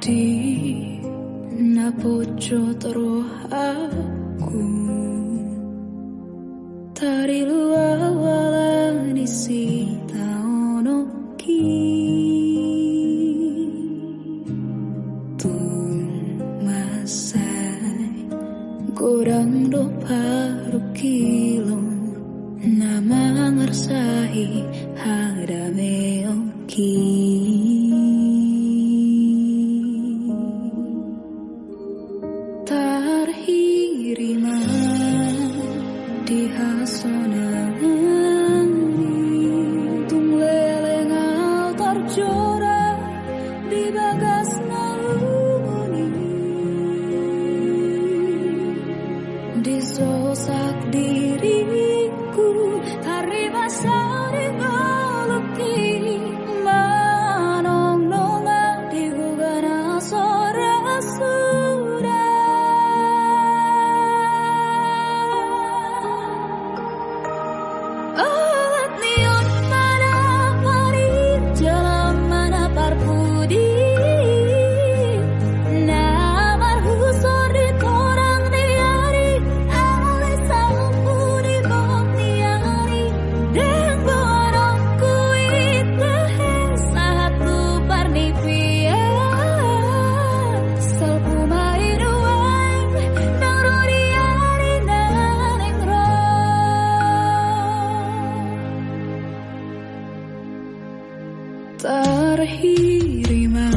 di napojo toro aku tari luawalan isi taono ki tun masai kurang do paru kilong nama ngersahi hadame oki tarhirima di hasonangan tung leleng altar jora di bagas nalumuni di sosak diriku tarima sari ngoluki manong nonga di gugana sora sudah alat neon mana pari jalan mana parpudi namar husor di torang diari alis sampuni bom diari dan borong kuit leher satu parnipia salpu main uang nang rodiari naneng ro tarhirima